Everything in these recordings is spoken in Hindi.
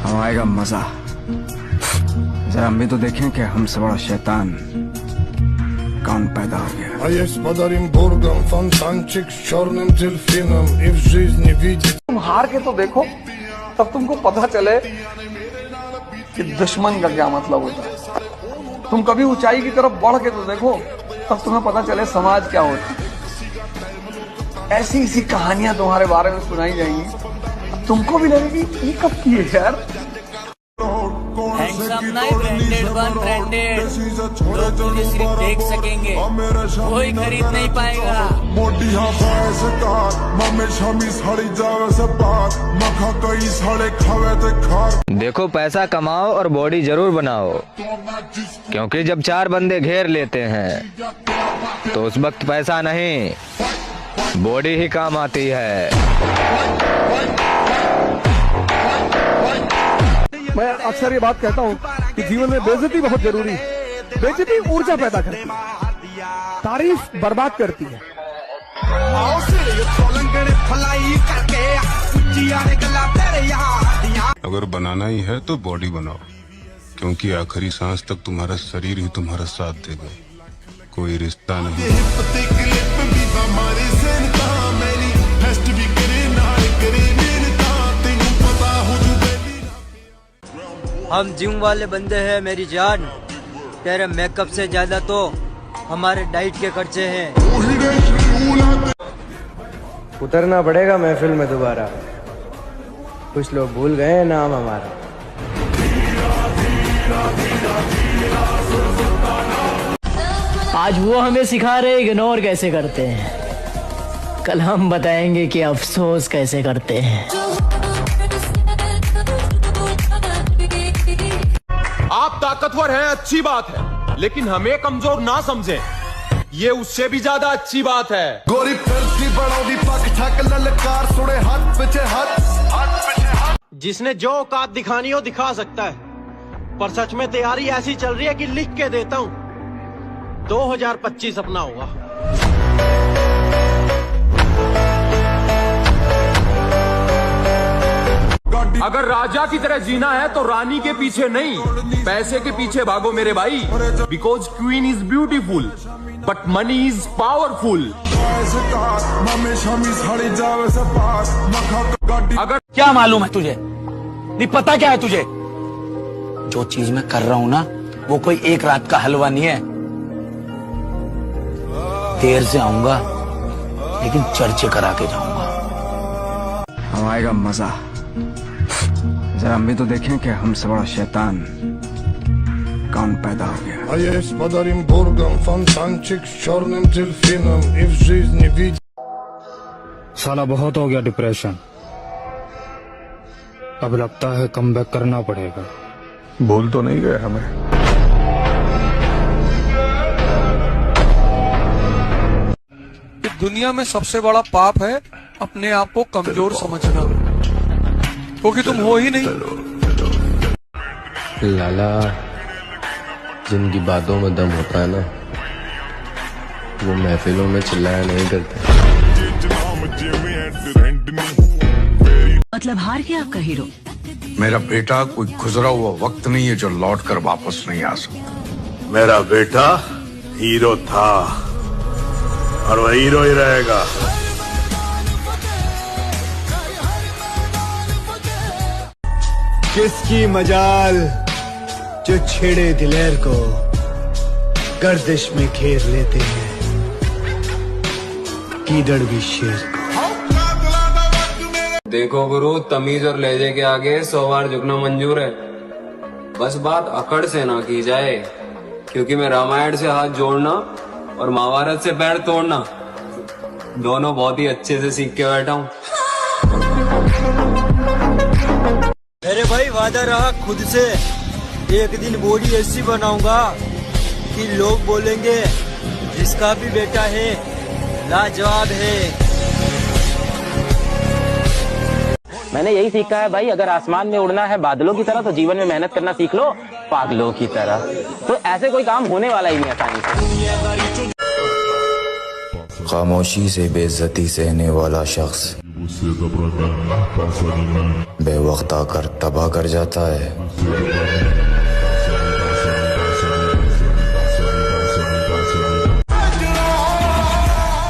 अब आएगा मजा। जरा हम भी तो देखें कि हमसे बड़ा शैतान कौन पैदा हो गया। तुम हार के तो देखो, तब तुमको पता चले कि दुश्मन का क्या मतलब होता है। तुम कभी ऊंचाई की तरफ बढ़ के तो देखो, तब तुम्हें पता चले समाज क्या होता है। ऐसी ऐसी कहानियां तुम्हारे बारे में सुनाई जाएंगी, तुमको भी लगेगी ये कब की है यार। लोग तुझे सिर्फ देख सकेंगे, कोई खरीद नहीं पाएगा। देखो, पैसा कमाओ और बॉडी जरूर बनाओ, क्योंकि जब 4 बंदे घेर लेते हैं तो उस वक्त पैसा नहीं, बॉडी ही काम आती है। मैं अक्सर ये बात कहता हूँ कि जीवन में बेइज्जती बहुत जरूरी है। बेइज्जती ऊर्जा पैदा करती है, तारीफ बर्बाद करती है। अगर बनाना ही है तो बॉडी बनाओ, क्योंकि आखिरी सांस तक तुम्हारा शरीर ही तुम्हारा साथ देगा, कोई रिश्ता नहीं। हम जिम वाले बंदे हैं मेरी जान, तेरे मेकअप से ज्यादा तो हमारे डाइट के खर्चे हैं। उतरना पड़ेगा महफिल में दोबारा, कुछ लोग भूल गए नाम हमारा। आज वो हमें सिखा रहे इग्नोर कैसे करते हैं, कल हम बताएंगे कि अफसोस कैसे करते हैं। आप ताकतवर हैं, अच्छी बात है, लेकिन हमें कमजोर ना समझें, ये उससे भी ज्यादा अच्छी बात है। गोरी जिसने जो औकात दिखानी हो दिखा सकता है, पर सच में तैयारी ऐसी चल रही है कि लिख के देता हूँ 2025 अपना होगा। अगर राजा की तरह जीना है तो रानी के पीछे नहीं, पैसे के पीछे भागो मेरे भाई। Because queen is beautiful but money is powerful. अगर क्या मालूम है तुझे, नहीं पता क्या है तुझे? जो चीज मैं कर रहा हूं ना, वो कोई एक रात का हलवा नहीं है। देर से आऊंगा लेकिन चर्चे करा के जाऊंगा। अब आएगा मजा। जरा हम भी तो देखें कि हमसे बड़ा शैतान कौन पैदा हो गया। साला बहुत हो गया डिप्रेशन, अब लगता है कमबैक करना पड़ेगा। भूल तो नहीं गए हमें? दुनिया में सबसे बड़ा पाप है अपने आप को कमजोर समझना, क्योंकि तुम हो ही नहीं। लाला, जिनकी बातों में दम होता है ना, वो महफिलों में चिल्लाया नहीं करते। मतलब हार गया आपका हीरो? मेरा बेटा कोई गुजरा हुआ वक्त नहीं है जो लौट कर वापस नहीं आ सकता। मेरा बेटा हीरो था और वह हीरो ही रहेगा। किसकी मजाल जो छेड़े दिलेर को गर्दिश में घेर लेते हैं, कीदड़ भी शेर को। देखो गुरु, तमीज और लहजे के आगे 100 बार झुकना मंजूर है, बस बात अकड़ से ना की जाए, क्योंकि मैं रामायण से हाथ जोड़ना और महाभारत से पैर तोड़ना दोनों बहुत ही अच्छे से सीख के बैठा हूँ। मेरे भाई वादा रहा खुद से, एक दिन बॉडी ऐसी बनाऊंगा कि लोग बोलेंगे जिसका भी बेटा है लाजवाब है। मैंने यही सीखा है भाई, अगर आसमान में उड़ना है बादलों की तरह तो जीवन में मेहनत करना सीख लो पागलों की तरह। तो ऐसे कोई काम होने वाला ही नहीं आसानी से। खामोशी से बेइज्जती सहने वाला शख्स बेवक्त आकर तबाह कर जाता है।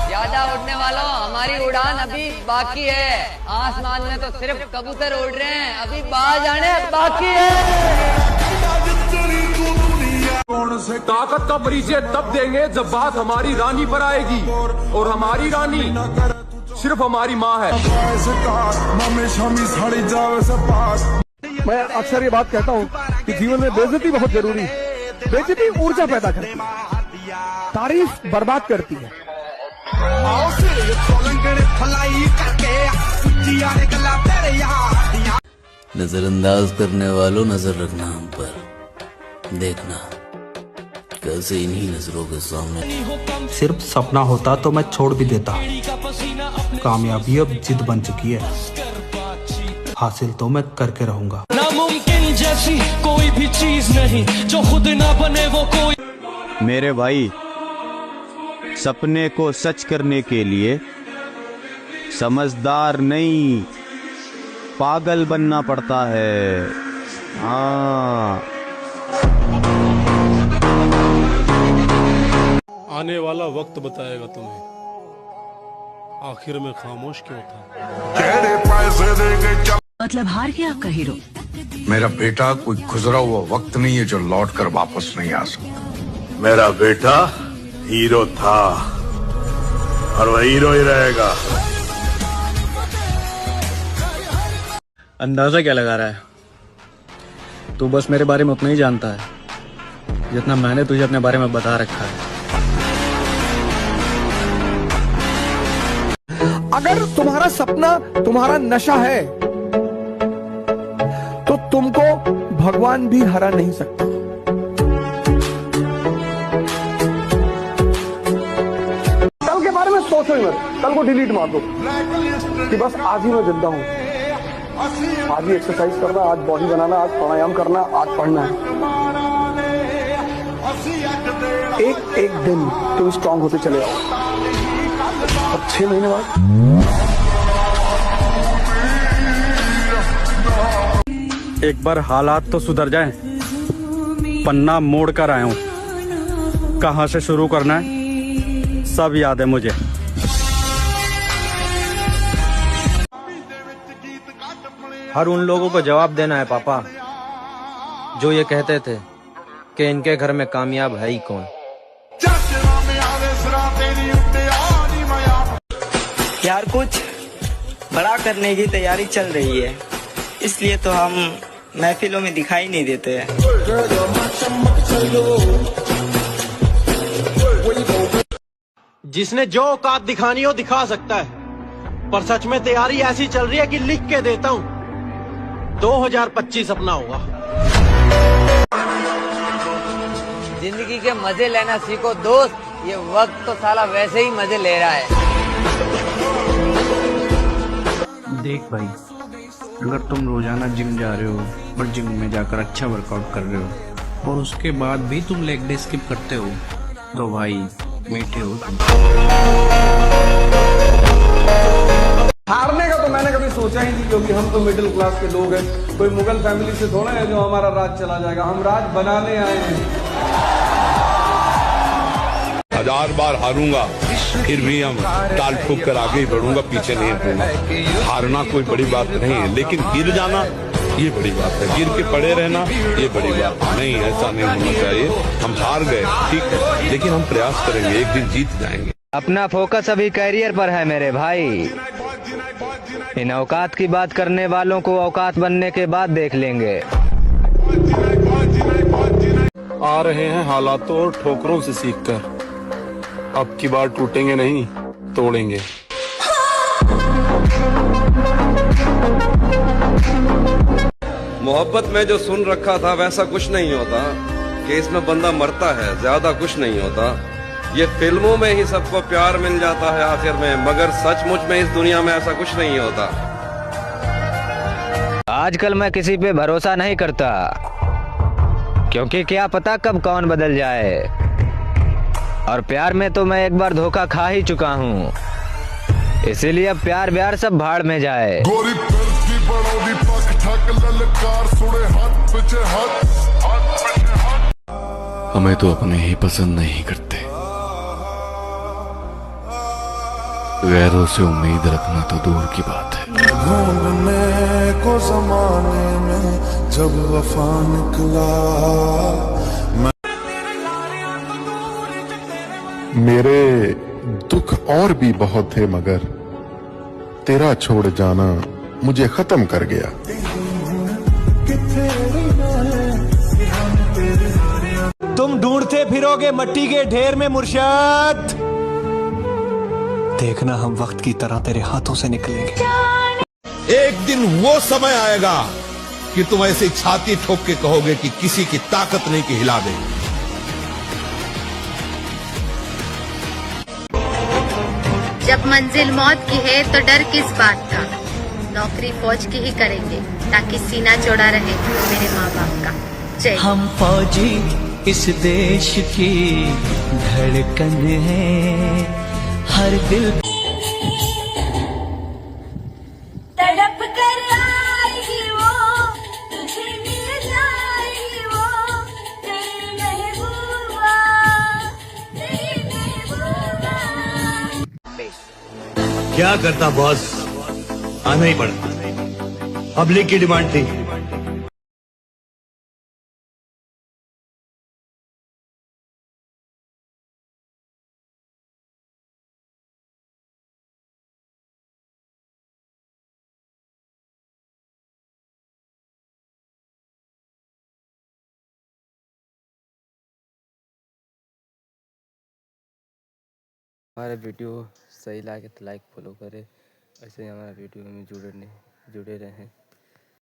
ज्यादा उड़ने वालों, हमारी उड़ान अभी बाकी है। आसमान में तो सिर्फ कबूतर उड़ रहे हैं, अभी बाहर जाने बाकी है। ताकत का परिचय तब देंगे जब बात हमारी रानी पर आएगी, और हमारी रानी सिर्फ हमारी माँ है। मैं अक्सर ये बात कहता हूँ कि जीवन में बेइज्जती बहुत जरूरी है। बेइज्जती ऊर्जा पैदा करती है, तारीफ बर्बाद करती है। नजरअंदाज करने वालों, नजर रखना हम पर, देखना कैसे इन्हीं नजरों के सामने। सिर्फ सपना होता तो मैं छोड़ भी देता। कामयाबी अब जिद बन चुकी है, हासिल तो मैं करके रहूंगा। नामुमकिन जैसी कोई भी चीज नहीं, जो खुद ना बने वो कोई। मेरे भाई, सपने को सच करने के लिए समझदार नहीं, पागल बनना पड़ता है। हाँ, आने वाला वक्त बताएगा तुम्हें आखिर में खामोश क्यों था। मतलब हार गया आपका हीरो? मेरा बेटा कोई गुजरा हुआ वक्त नहीं है जो लौट कर वापस नहीं आ सकता। मेरा बेटा हीरो था और वह हीरो ही रहेगा। अंदाजा क्या लगा रहा है? तू बस मेरे बारे में उतना ही जानता है जितना मैंने तुझे अपने बारे में बता रखा है। अगर तुम्हारा सपना तुम्हारा नशा है तो तुमको भगवान भी हरा नहीं सकता। कल के बारे में सोचो ही मत, कल को डिलीट मार दो कि बस आज ही मैं जिंदा हूं। आज ही एक्सरसाइज करना, आज बॉडी बनाना, आज प्राणायाम करना, आज पढ़ना है। एक एक दिन तुम स्ट्रांग होते चले आओ। अब 6 महीने बाद एक बार हालात तो सुधर जाएं, पन्ना मोड़ कर आया हूं। कहां से शुरू करना है सब याद है मुझे। हर उन लोगों को जवाब देना है पापा जो ये कहते थे कि इनके घर में कामयाब है ही कौन। यार कुछ बड़ा करने की तैयारी चल रही है, इसलिए तो हम महफिलों में दिखाई नहीं देते हैं। जिसने जो औकात दिखानी हो दिखा सकता है, पर सच में तैयारी ऐसी चल रही है कि लिख के देता हूँ 2025 अपना होगा। जिंदगी के मजे लेना सीखो दोस्त, ये वक्त तो साला वैसे ही मजे ले रहा है। देख भाई, अगर तुम रोजाना जिम जा रहे हो और जिम में जाकर अच्छा वर्कआउट कर रहे हो और उसके बाद भी तुम लेग डे स्किप करते हो तो भाई मीठे हो तुम। हारने का तो मैंने कभी सोचा ही नहीं, क्योंकि हम तो मिडिल क्लास के लोग हैं। कोई मुगल फैमिली से थोड़ा है जो हमारा राज चला जाएगा। हम राज बनाने आए हैं। 1000 बार हारूंगा फिर भी हम ताल ठोक कर आगे ही बढ़ूंगा, पीछे नहीं हटूंगा। हारना कोई बड़ी बात नहीं है, लेकिन गिर जाना ये बड़ी बात है। गिर के पड़े रहना ये बड़ी बात नहीं, ऐसा नहीं होना चाहिए। हम हार गए ठीक है, लेकिन हम प्रयास करेंगे, एक दिन जीत जाएंगे। अपना फोकस अभी कैरियर पर है मेरे भाई। इन औकात की बात करने वालों को औकात बनने के बाद देख लेंगे। आ रहे हैं हालातों और ठोकरों से सीखकर, अब की बार टूटेंगे नहीं तोड़ेंगे। मोहब्बत में जो सुन रखा था वैसा कुछ नहीं होता कि इसमें बंदा मरता है, ज्यादा कुछ नहीं होता। ये फिल्मों में ही सबको प्यार मिल जाता है आखिर में, मगर सचमुच में इस दुनिया में ऐसा कुछ नहीं होता। आजकल मैं किसी पे भरोसा नहीं करता, क्योंकि क्या पता कब कौन बदल जाए। और प्यार में तो मैं एक बार धोखा खा ही चुका हूँ। इसीलिए अब प्यार ब्यार सब भाड़ में जाए। हमें तो अपने ही पसंद नहीं करते, गैरों से उम्मीद रखना तो दूर की बात है। ढूंढने को जमाने में जब वफा निकला, मेरे दुख और भी बहुत थे मगर तेरा छोड़ जाना मुझे खत्म कर गया। तुम ढूंढते फिरोगे मट्टी के ढेर में मुर्शद, देखना हम वक्त की तरह तेरे हाथों से निकलेंगे। एक दिन वो समय आएगा कि तुम ऐसे छाती ठोक के कहोगे कि किसी की ताकत नहीं कि हिला दे। जब मंजिल मौत की है तो डर किस बात का, नौकरी फौज की ही करेंगे ताकि सीना चौड़ा रहे मेरे माँ बाप का। जय। हम फौजी इस देश की धड़कन है, हर दिल तड़प कर आएगी वो, तुझे मिल जाएगी वो, तेरी महबूबा, तेरी महबूबा। क्या करता बॉस, आना ही पड़ा, पब्लिक की डिमांड थी। हमारा वीडियो सही लगे तो लाइक फॉलो करें, ऐसे ही हमारा वीडियो में जुड़े रहें।